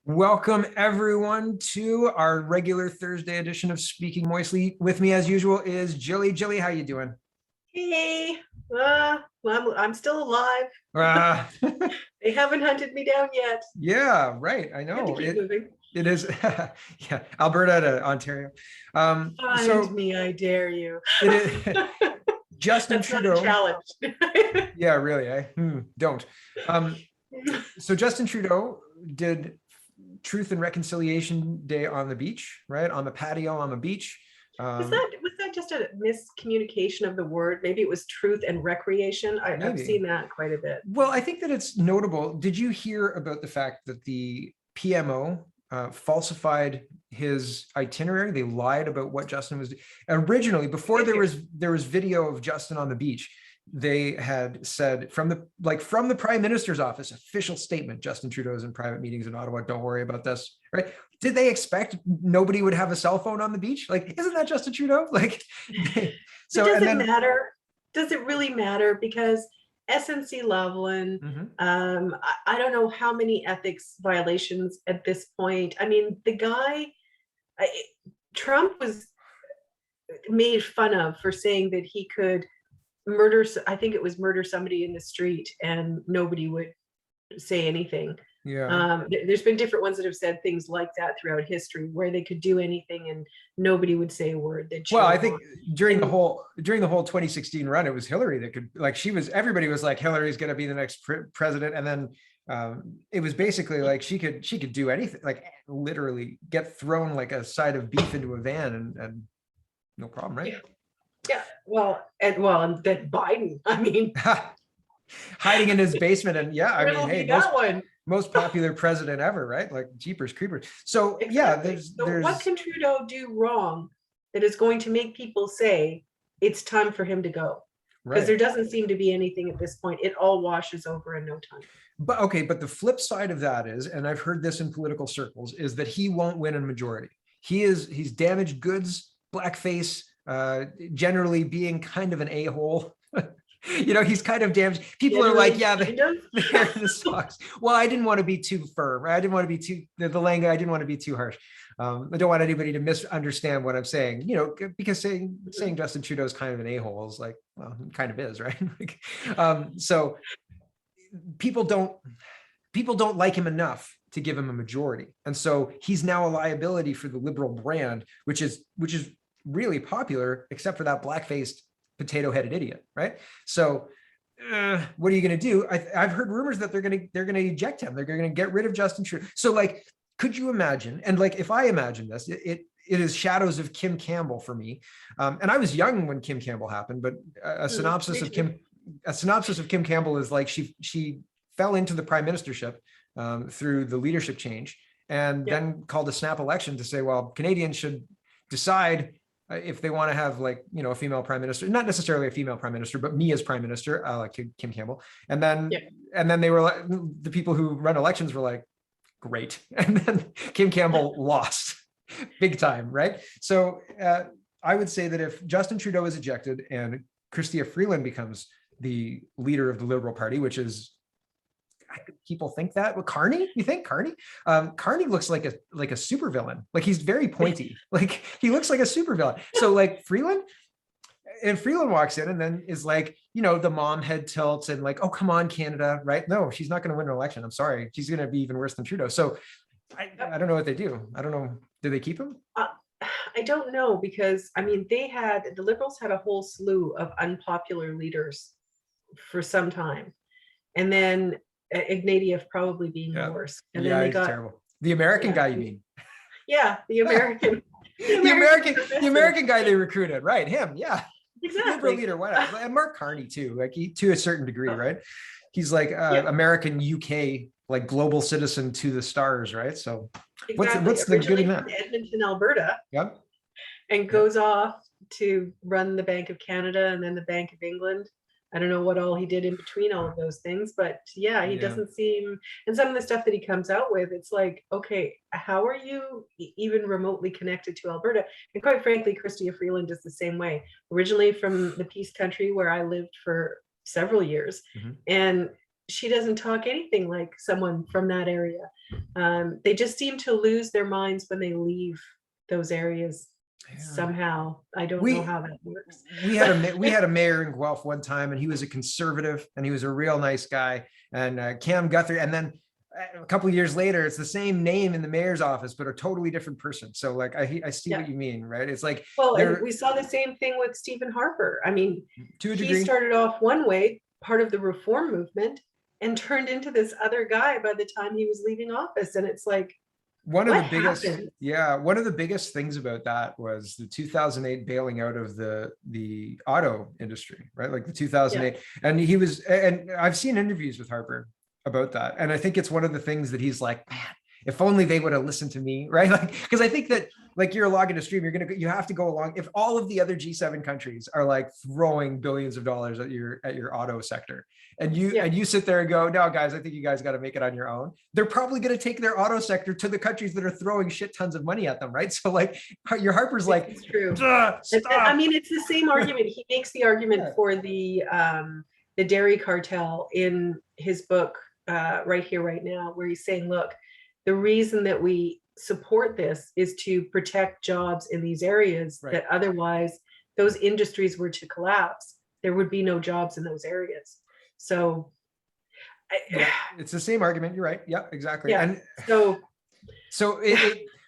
Welcome everyone to our regular Thursday edition of Speaking Moistly. With me as usual is Jilly. Jilly, how you doing? Hey, well, I'm still alive. Uh, They haven't hunted me down yet. yeah, right. I I have to know keep moving. it is. Yeah, Alberta to Ontario. Find So me, I dare you. it is Justin That's not a Trudeau. challenge. Yeah, really. Don't. So Justin Trudeau did Truth and Reconciliation Day on the beach, right? On the patio on the beach. Was that just a miscommunication of the word? Maybe it was truth and recreation. I've Maybe. seen that quite a bit. Well, I think that it's notable. Did you hear about the fact that the PMO falsified his itinerary? They lied about what Justin was doing. Originally, before there was video of Justin on the beach. They had said from the Prime Minister's office, official statement, Justin Trudeau is in private meetings in Ottawa. Don't worry about this, right? Did they expect nobody would have a cell phone on the beach? Like, isn't that Justin Trudeau? Like, So does it matter? Does it really matter? Because SNC Lavalin, I don't know how many ethics violations at this point. I mean, the guy, Trump was made fun of for saying that he could murder, I think it was murder somebody in the street and nobody would say anything. Yeah. There's been different ones that have said things like that throughout history where they could do anything and nobody would say a word. Well, I think during the whole 2016 run, it was Hillary that could, like, everybody was like, Hillary's going to be the next president. And then it was basically like she could do anything, like literally get thrown like a side of beef into a van and no problem, right? Yeah. Well, and then Biden, I mean, hiding in his basement, and yeah, I mean, hey, most popular president ever, right? Like jeepers creepers. So exactly. Yeah, there's what can Trudeau do wrong that is going to make people say it's time for him to go? Because there doesn't seem to be anything at this point. It all washes over in no time. But the flip side of that is, and I've heard this in political circles, is that he won't win a majority. He's damaged goods, blackface, generally being kind of an a-hole. He's kind of damaged. People are like, yeah, the hair in the socks. Well, I didn't want to be too firm. Right? I didn't want to be too the language. I didn't want to be too harsh. I don't want anybody to misunderstand what I'm saying. Because saying Justin Trudeau is kind of an a-hole is like, well, he kind of is, right? So people don't like him enough to give him a majority, and so he's now a liability for the Liberal brand, which is really popular, except for that black-faced potato-headed idiot, right? So what are you going to do? I've heard rumors that they're going to eject him. They're going to get rid of Justin Trudeau. So, like, could you imagine? And like, if I imagine this, it is shadows of Kim Campbell for me. And I was young when Kim Campbell happened, but a synopsis of Kim Campbell is like she fell into the prime ministership through the leadership change, and then called a snap election to say, well, Canadians should decide if they want to have, like, a female prime minister, not necessarily a female prime minister, but me as prime minister, like Kim Campbell. And then they were like, the people who run elections were like, great. And then Kim Campbell lost big time, right? So I would say that if Justin Trudeau is ejected and Chrystia Freeland becomes the leader of the Liberal Party, which is, people think that, well, Carney, you think Carney? Carney looks like a supervillain. Like, he's very pointy. Like, he looks like a supervillain. So like Freeland walks in and then is like, the mom head tilts and like, oh, come on, Canada, right? No, she's not going to win an election. I'm sorry. She's going to be even worse than Trudeau. So I don't know what they do. I don't know. Do they keep him? I don't know, because I mean, the Liberals had a whole slew of unpopular leaders for some time. And then Ignatieff probably being worse. And then they got terrible. The American guy, you mean? Yeah, the American. the American guy they recruited, right? Him, yeah. Exactly. Liberal leader, whatever. And Mark Carney too, like, to a certain degree, right? He's like American UK, like, global citizen to the stars, right? So what's the good in that? Edmonton, Alberta. Yep. And goes off to run the Bank of Canada and then the Bank of England. I don't know what all he did in between all of those things, but he doesn't seem, and some of the stuff that he comes out with, it's like, okay, how are you even remotely connected to Alberta? And quite frankly, Chrystia Freeland is the same way. Originally from the Peace Country, where I lived for several years, and she doesn't talk anything like someone from that area. They just seem to lose their minds when they leave those areas. Somehow, I don't know how that works. We had a mayor in Guelph one time, and he was a conservative, and he was a real nice guy. And Cam Guthrie, and then a couple of years later, it's the same name in the mayor's office, but a totally different person. So like, I see what you mean, right? It's like, well, and we saw the same thing with Stephen Harper. I mean, to a degree, he started off one way, part of the reform movement, and turned into this other guy by the time he was leaving office. And it's like, one of the biggest things about that was the 2008 bailing out of the auto industry, right? Like the 2008, and I've seen interviews with Harper about that, and I think it's one of the things that he's like, man, if only they would have listened to me, right? Like, because I think that, like, you're logging a stream, you have to go along. If all of the other G7 countries are like throwing billions of dollars at your auto sector, and you sit there and go, no, guys, I think you guys got to make it on your own. They're probably going to take their auto sector to the countries that are throwing shit tons of money at them, right? So like, your Harper's like, it's true. Stop. I mean, it's the same argument. He makes the argument for the dairy cartel in his book, Right Here, Right Now, where he's saying, look, the reason that we support this is to protect jobs in these areas, that otherwise those industries were to collapse, there would be no jobs in those areas. So it's the same argument. You're right. Yeah, exactly. Yeah. And so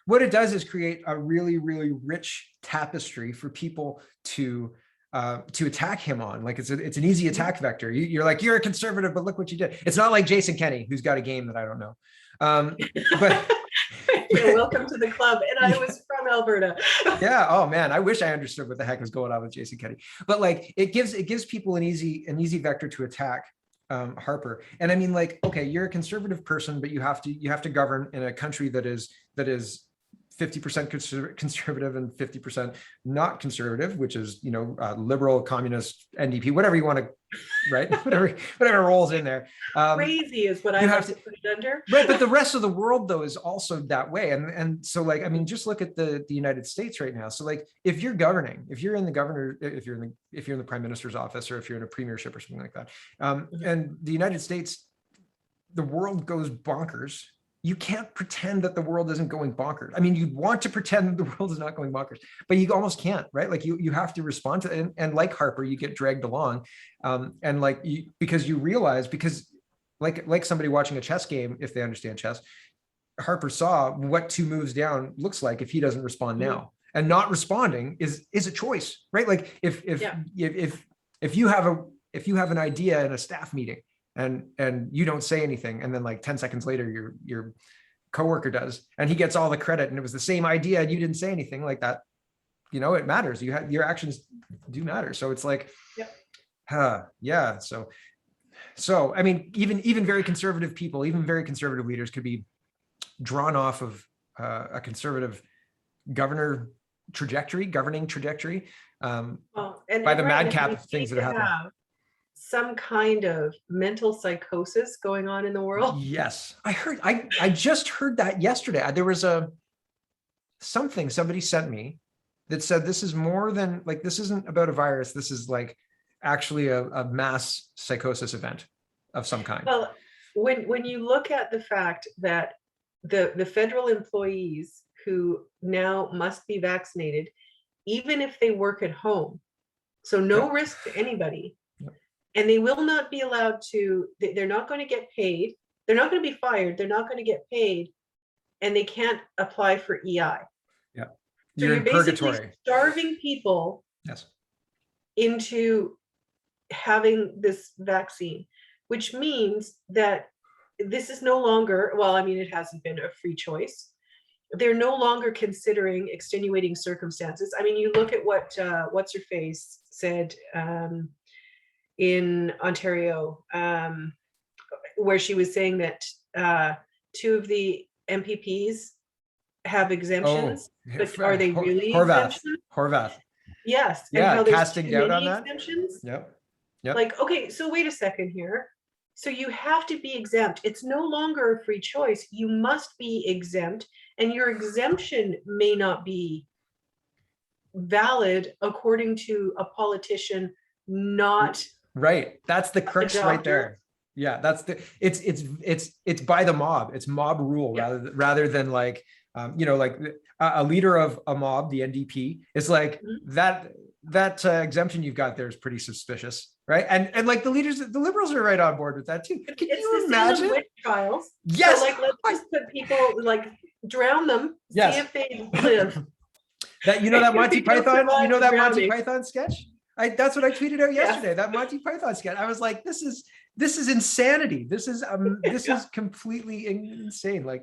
what it does is create a really, really rich tapestry for people to attack him on. Like, it's an easy attack vector. You're like, you're a conservative, but look what you did. It's not like Jason Kenney, who's got a game that I don't know. But welcome to the club. And I was from Alberta. Yeah. Oh man, I wish I understood what the heck was going on with Jason Kenney. But like, it gives people an easy vector to attack Harper. And I mean, like, okay, you're a conservative person, but you have to govern in a country that is 50% conservative and 50% not conservative, which is, liberal, communist, NDP, whatever you want to, right? whatever rolls in there. Crazy is what I have to put it under. Right, but the rest of the world though is also that way, and so like, I mean, just look at the United States right now. So like, if you're governing, if you're in the prime minister's office, or if you're in a premiership or something like that, and the United States, the world goes bonkers. You can't pretend that the world isn't going bonkers. I mean, you want to pretend that the world is not going bonkers, but you almost can't, right? Like, you have to respond to it. And like Harper, you get dragged along, and like, because you realize, because like somebody watching a chess game, if they understand chess, Harper saw what 2 moves down looks like if he doesn't respond now. And not responding is a choice, right? Like, if you have an idea in a staff meeting, and you don't say anything, and then like 10 seconds later your coworker does, and he gets all the credit, and it was the same idea and you didn't say anything, like that, it matters. Your actions do matter. So it's like, so I mean, even very conservative people, even very conservative leaders could be drawn off of a conservative governing trajectory, by the madcap things that are happening. Some kind of mental psychosis going on in the world. Yes, I just heard that yesterday. There was something somebody sent me that said, this is more than, like, this isn't about a virus. This is like actually a mass psychosis event of some kind. Well, when you look at the fact that the federal employees who now must be vaccinated, even if they work at home, so no risk to anybody. And they will not be allowed to, they're not going to get paid. They're not going to be fired. They're not going to get paid. And they can't apply for EI. Yeah. So you're basically starving people into having this vaccine, which means that this is no longer, well, I mean, it hasn't been a free choice. They're no longer considering extenuating circumstances. I mean, you look at what what's her face said in Ontario, where she was saying that 2 of the MPPs have exemptions, but are they really exemptions? Horvath. Yes. Yeah, and how casting doubt on that. Exemptions. Yep. Like, okay, so wait a second here. So you have to be exempt. It's no longer a free choice. You must be exempt, and your exemption may not be valid according to a politician, not right. That's the crux right there. Yeah, that's it's by the mob. It's mob rule rather than like like a leader of a mob, the NDP. It's like that exemption you've got there is pretty suspicious, right? And like the liberals are right on board with that too. Can you imagine? Witch trials. Yes. So like let's just put people, like drown them, see if they live. That that Monty Python, that Monty Python sketch? That's what I tweeted out yesterday. That Monty Python sketch. I was like, this is insanity. This is is completely insane. Like,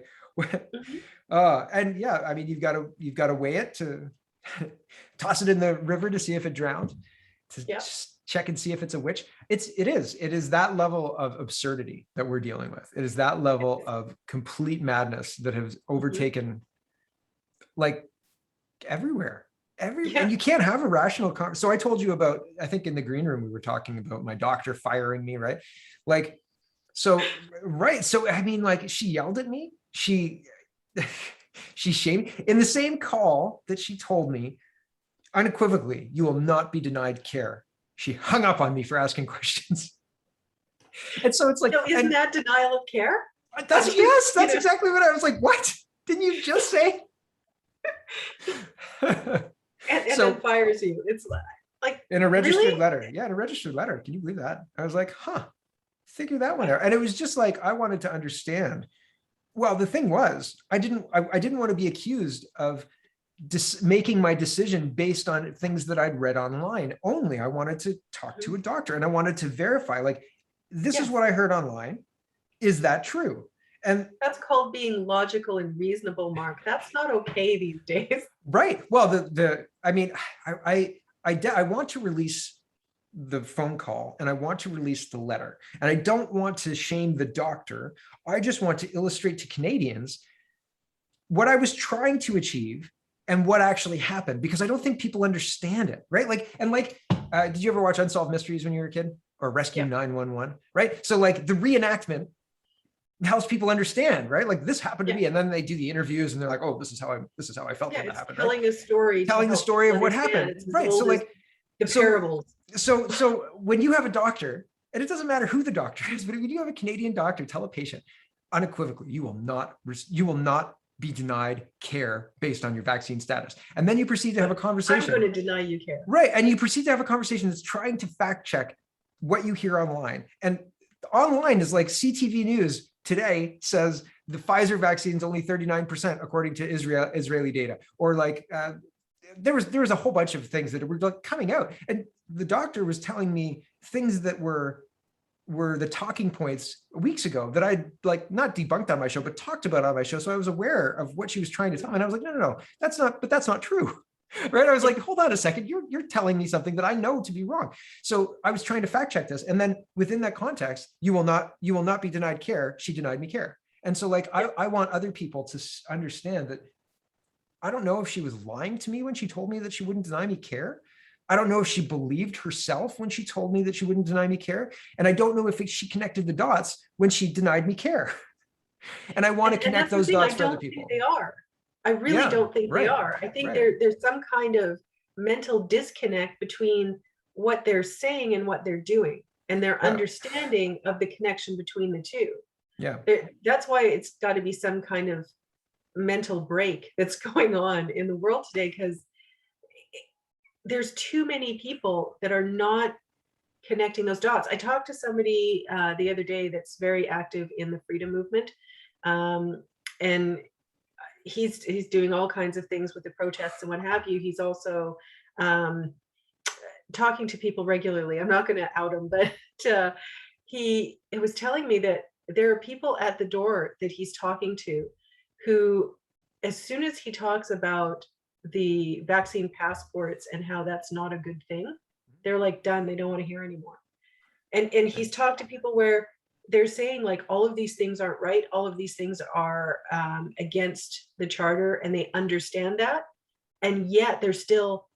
and yeah, I mean, you've got to weigh it, to toss it in the river to see if it drowned, to just check and see if it's a witch. It is that level of absurdity that we're dealing with. It is that level of complete madness that has overtaken like everywhere. And you can't have a rational conversation. So I told you about, I think in the green room, we were talking about my doctor firing me, right? Like, so I mean, like, she yelled at me. She shamed me in the same call that she told me unequivocally, you will not be denied care. She hung up on me for asking questions. And so it's like, isn't that denial of care? That's exactly what I was like. What didn't you just say? And then fires you. It's like in a registered letter. Yeah, in a registered letter. Can you believe that? I was like, figure that one out. And it was just like, I wanted to understand. Well, the thing was, I didn't want to be accused of making my decision based on things that I'd read online only. I wanted to talk to a doctor, and I wanted to verify, like, this is what I heard online. Is that true? And that's called being logical and reasonable, Mark. That's not okay these days. Right. Well, I mean, I want to release the phone call, and I want to release the letter, and I don't want to shame the doctor. I just want to illustrate to Canadians what I was trying to achieve and what actually happened, because I don't think people understand it. Right. Did you ever watch Unsolved Mysteries when you were a kid, or Rescue 911? Right. So like the reenactment helps people understand, right? Like, this happened to me, and then they do the interviews, and they're like, "Oh, this is how I felt when that happened." Telling a story, telling the story of what happened, right? So like the parables. So when you have a doctor, and it doesn't matter who the doctor is, but when you have a Canadian doctor tell a patient unequivocally, you will not be denied care based on your vaccine status, and then you proceed to have a conversation. I'm going to deny you care, right? And you proceed to have a conversation that's trying to fact check what you hear online, and online is like CTV News today says the Pfizer vaccine is only 39% according to Israeli data, or like there was a whole bunch of things that were like coming out, and the doctor was telling me things that were the talking points weeks ago that I'd like not debunked on my show, but talked about on my show. So I was aware of what she was trying to tell me, and I was like, no, that's not true. Right. I was like, hold on a second. You're telling me something that I know to be wrong. So I was trying to fact check this. And then within that context, you will not be denied care. She denied me care. And so like, I want other people to understand that I don't know if she was lying to me when she told me that she wouldn't deny me care. I don't know if she believed herself when she told me that she wouldn't deny me care. And I don't know if she connected the dots when she denied me care. And I want to connect those dots for other people. They are. I really don't think they are. I think there's some kind of mental disconnect between what they're saying and what they're doing, and their understanding of the connection between the two. Yeah. That's why it's got to be some kind of mental break that's going on in the world today, because there's too many people that are not connecting those dots. I talked to somebody the other day that's very active in the freedom movement, and he's doing all kinds of things with the protests and what have you. He's also talking to people regularly. I'm not going to out him, but he was telling me that there are people at the door that he's talking to who, as soon as he talks about the vaccine passports and how that's not a good thing, they're like done. They don't want to hear anymore. And he's talked to people where they're saying like, all of these things aren't right. All of these things are against the charter, and they understand that. And yet they're still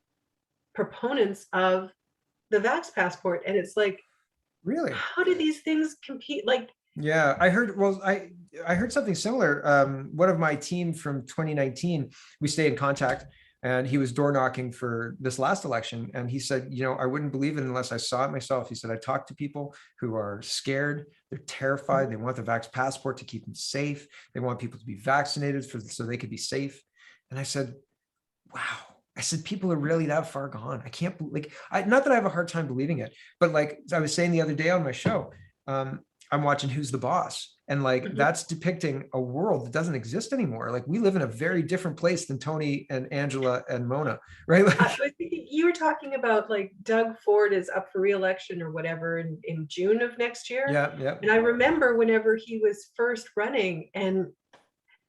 proponents of the vax passport. And it's like, really, how do these things compete? Like, yeah, I heard something similar. One of my team from 2019, we stay in contact. And he was door knocking for this last election. And he said, you know, I wouldn't believe it unless I saw it myself. He said, I talked to people who are scared. They're terrified. They want the vax passport to keep them safe. They want people to be vaccinated so they could be safe. And I said, wow. I said, people are really that far gone. I can't like, not that I have a hard time believing it, but like I was saying the other day on my show, I'm watching Who's the Boss, and like that's depicting a world that doesn't exist anymore. Like we live in a very different place than Tony and Angela and Mona, right? Like, I was thinking, you were talking about like Doug Ford is up for re-election or whatever in June of next year. yeah. And I remember whenever he was first running, and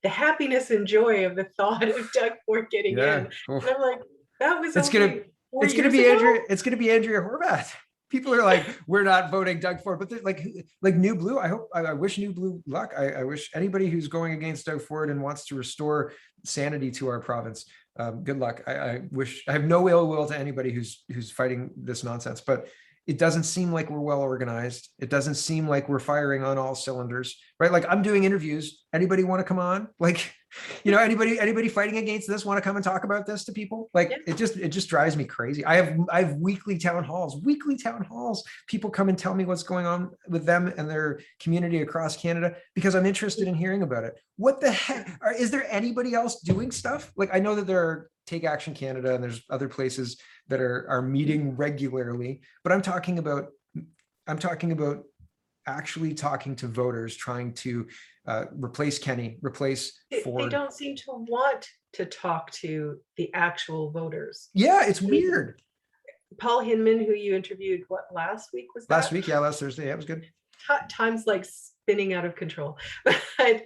the happiness and joy of the thought of Doug Ford getting in. And I'm like, that was it's gonna be Andrea Horwath. People are like, we're not voting Doug Ford, but like New Blue. I wish New Blue luck. I wish anybody who's going against Doug Ford and wants to restore sanity to our province, good luck. I have no ill will to anybody who's fighting this nonsense, but it doesn't seem like we're well organized. It doesn't seem like we're firing on all cylinders, right? Like I'm doing interviews. Anybody want to come on? Like, you know, anybody fighting against this want to come and talk about this to people? Like it just drives me crazy. I have weekly town halls. People come and tell me what's going on with them and their community across Canada because I'm interested in hearing about it. What the heck? Is there anybody else doing stuff? Like I know that there are Take Action Canada and there's other places that are meeting regularly, but I'm talking about actually talking to voters, trying to replace Kenny, replace Ford. They don't seem to want to talk to the actual voters. Yeah, it's weird. Paul Hinman, who you interviewed, what, last week was that? Last week, yeah, last Thursday. Yeah, it was good. Time's like spinning out of control. But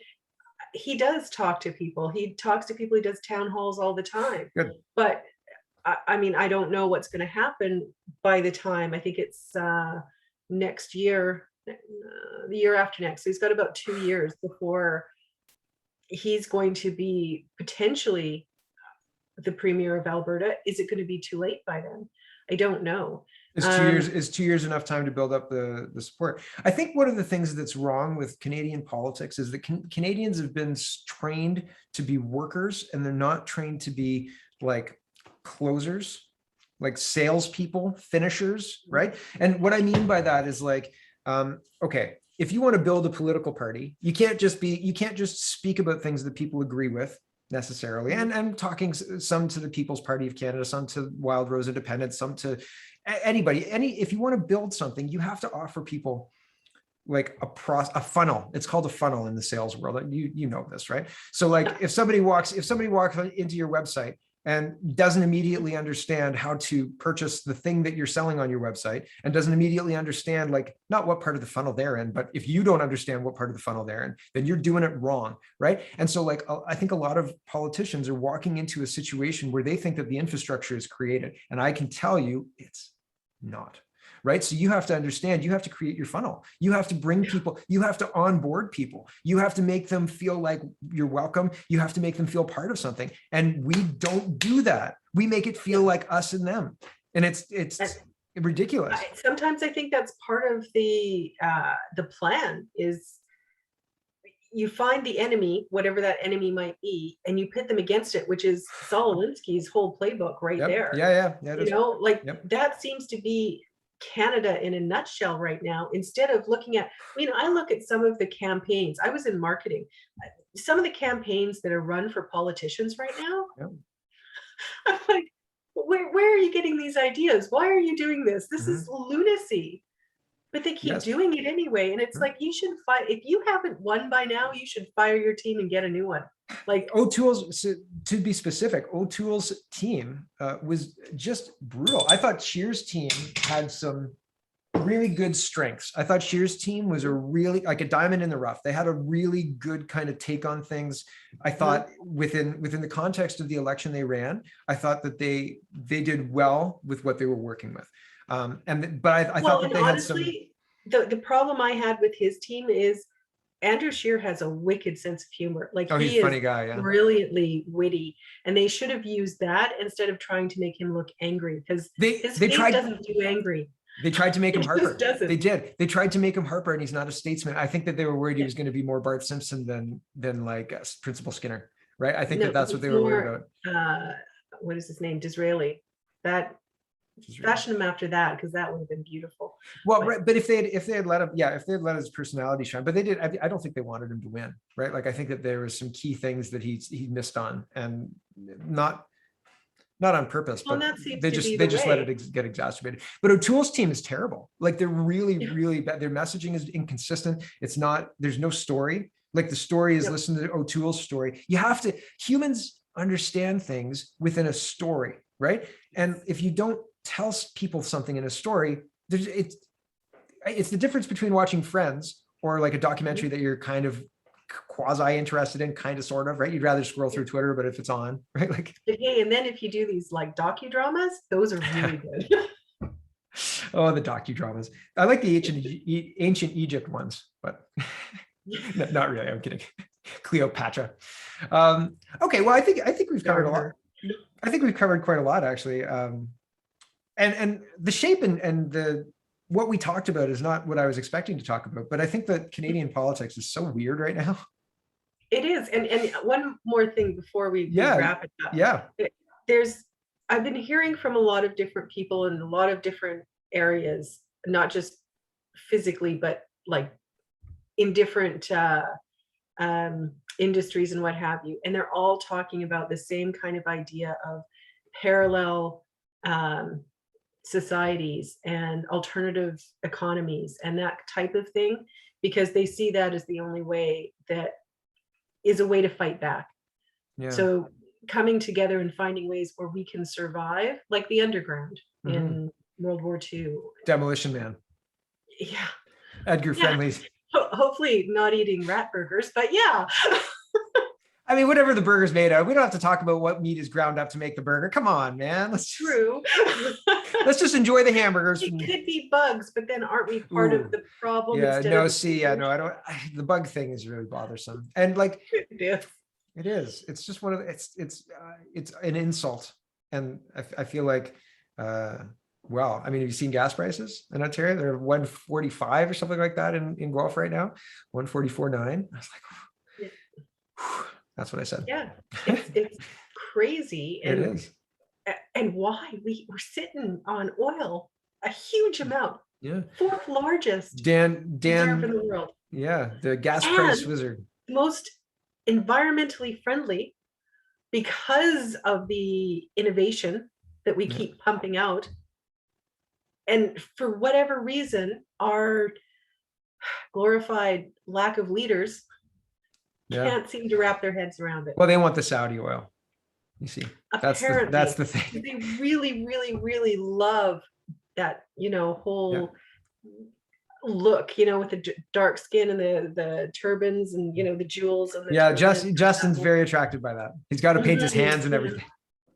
he does talk to people. He talks to people. He does town halls all the time. Good. But I mean, I don't know what's going to happen by the time, I think it's next year, the year after next. So he's got about 2 years before he's going to be potentially the premier of Alberta. Is it going to be too late by then? I don't know. Is 2 years enough time to build up the support? I think one of the things that's wrong with Canadian politics is that Canadians have been trained to be workers, and they're not trained to be like closers, like salespeople, finishers, right? And what I mean by that is like, okay, if you want to build a political party, you can't just speak about things that people agree with necessarily. And I'm talking some to the People's Party of Canada, some to Wild Rose Independents, some to anybody. If you want to build something, you have to offer people like a funnel. It's called a funnel in the sales world. You know this, right? So like if somebody walks into your website and doesn't immediately understand how to purchase the thing that you're selling on your website, and doesn't immediately understand, like, not what part of the funnel they're in, but if you don't understand what part of the funnel they're in, then you're doing it wrong, right? And so like, I think a lot of politicians are walking into a situation where they think that the infrastructure is created. And I can tell you it's not. Right. So you have to understand, you have to create your funnel. You have to bring people, you have to onboard people. You have to make them feel like you're welcome. You have to make them feel part of something. And we don't do that. We make it feel like us and them. And it's ridiculous. Sometimes I think that's part of the plan is you find the enemy, whatever that enemy might be, and you pit them against it, which is Saul Alinsky's whole playbook right there. Yeah. You know, like that seems to be Canada in a nutshell right now. Instead of looking at, I look at some of the campaigns. I was in marketing. Some of the campaigns that are run for politicians right now, I'm like, where are you getting these ideas? Why are you doing this? This is lunacy. But they keep doing it anyway. And it's like, you should if you haven't won by now, you should fire your team and get a new one. Like O'Toole's, to be specific, O'Toole's team was just brutal. I thought Scheer's team had some really good strengths. I thought Scheer's team was a really, like a diamond in the rough. They had a really good kind of take on things. I thought within the context of the election they ran, I thought that they did well with what they were working with. But I thought that they honestly, had some. The problem I had with his team is Andrew Scheer has a wicked sense of humor. Like he's a funny guy, yeah. Brilliantly witty, and they should have used that instead of trying to make him look angry, because his face doesn't do angry. They tried to make him Harper. Doesn't. They did. They tried to make him Harper, and he's not a statesman. I think that they were worried he was going to be more Bart Simpson than like Principal Skinner, right? I think that's what they were worried about. what is his name? Disraeli. That fashion him after that, because that would have been beautiful. Well, right, but if they had let him, if they had let his personality shine, but they did. I don't think they wanted him to win, right? Like I think that there was some key things that he missed on, and not on purpose, but they just let it get exacerbated. But O'Toole's team is terrible. Like they're really bad. Their messaging is inconsistent. There's no story. Like the story is listen to O'Toole's story. Humans understand things within a story, right? And if you don't tell people something in a story, it's the difference between watching Friends or like a documentary that you're kind of quasi interested in, kind of, sort of, right? You'd rather scroll through Twitter, but if it's on, right? Like, hey, and then if you do these like docudramas, those are really good. Oh, the docudramas. I like the ancient Egypt ones, but not really. I'm kidding. Cleopatra. Okay, well, I think we've covered a lot. I think we've covered quite a lot, actually. And the shape and the what we talked about is not what I was expecting to talk about, but I think that Canadian politics is so weird right now. It is. And one more thing before we wrap it up. Yeah. I've been hearing from a lot of different people in a lot of different areas, not just physically, but like in different industries and what have you. And they're all talking about the same kind of idea of parallel societies and alternative economies and that type of thing, because they see that as the only way that is a way to fight back. Yeah. So coming together and finding ways where we can survive, like the underground in World War II. Demolition Man. Yeah. Edgar Friendly's. Hopefully not eating rat burgers, but yeah. I mean, whatever the burger's made of, we don't have to talk about what meat is ground up to make the burger. Come on, man. True. Let's just enjoy the hamburgers. It could be bugs, but then aren't we part of the problem? Yeah, no, I don't. The bug thing is really bothersome. And like, it is. It's just one of it's an insult. And I feel like, well, I mean, have you seen gas prices in Ontario? They're 145 or something like that in Guelph right now, 144.9. I was like, whew. That's what I said. Yeah, it's crazy. And, it is. And why? We're sitting on oil, a huge amount. Yeah. 4th largest reserve in the world. Yeah, the gas price wizard. Most environmentally friendly because of the innovation that we keep pumping out. And for whatever reason, our glorified lack of leaders can't seem to wrap their heads around it. Well, they want the Saudi oil. You see, apparently, that's the thing. They really, really, really love that, whole look, with the dark skin and the turbans and, the jewels. And Justin's very attracted by that. He's got to paint his hands and everything.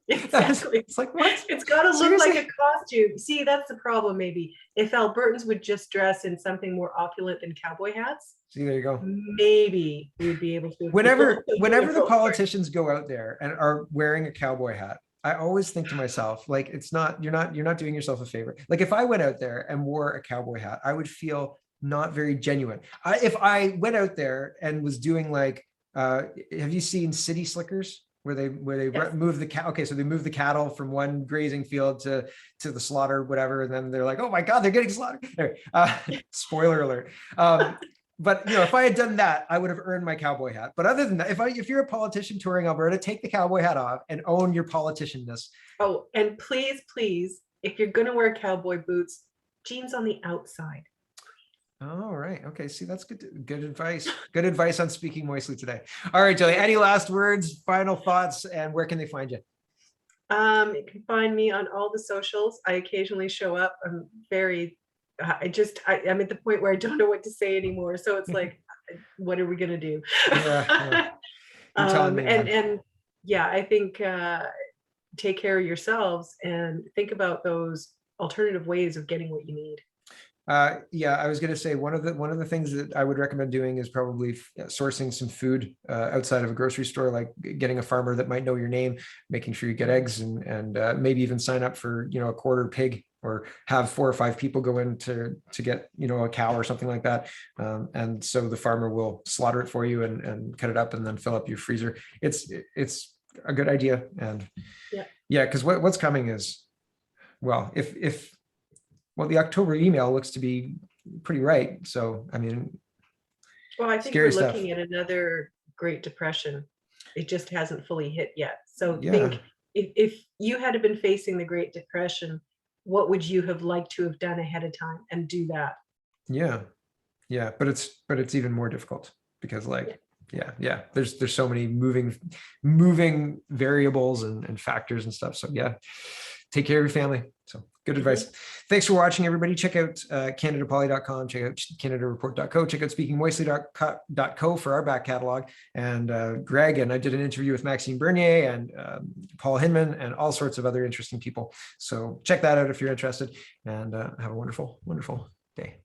Exactly. It's like, what? It's got to look like a costume. See, that's the problem. Maybe if Albertans would just dress in something more opulent than cowboy hats. See, there you go. Maybe we'd be able to. Whenever the politicians go out there and are wearing a cowboy hat, I always think to myself, like, you're not doing yourself a favor. Like if I went out there and wore a cowboy hat, I would feel not very genuine. If I went out there and was doing like, have you seen City Slickers? Where they move the cattle. Okay, so they move the cattle from one grazing field to the slaughter, whatever, and then they're like, oh my God, they're getting slaughtered. Anyway, spoiler alert. But if I had done that, I would have earned my cowboy hat. But other than that, if you're a politician touring Alberta, take the cowboy hat off and own your politician-ness. Oh, and please, if you're gonna wear cowboy boots, jeans on the outside. All right. Okay. See, that's good advice. Good advice on speaking moistly today. All right, Julie, any last words, final thoughts, and where can they find you? You can find me on all the socials. I occasionally show up. I'm at the point where I don't know what to say anymore. So it's like, what are we going to do? Yeah. I think take care of yourselves and think about those alternative ways of getting what you need. I was going to say one of the things that I would recommend doing is probably sourcing some food outside of a grocery store, like getting a farmer that might know your name, making sure you get eggs and maybe even sign up for, a quarter pig, or have 4 or 5 people go in to get, a cow or something like that. And so the farmer will slaughter it for you and cut it up and then fill up your freezer. It's a good idea. And yeah, because what's coming is, well, well, the October email looks to be pretty right. So, I mean, well, I think we're looking at another Great Depression. It just hasn't fully hit yet. So think if you had been facing the Great Depression, what would you have liked to have done ahead of time and do that? Yeah, but it's even more difficult because there's so many moving variables and factors and stuff. So yeah, take care of your family. So good advice. Thanks for watching, everybody. Check out CanadaPoly.com, check out CanadaReport.co, check out SpeakingMoistly.co for our back catalog. And Greg and I did an interview with Maxime Bernier and Paul Hinman and all sorts of other interesting people. So check that out if you're interested, and have a wonderful, wonderful day.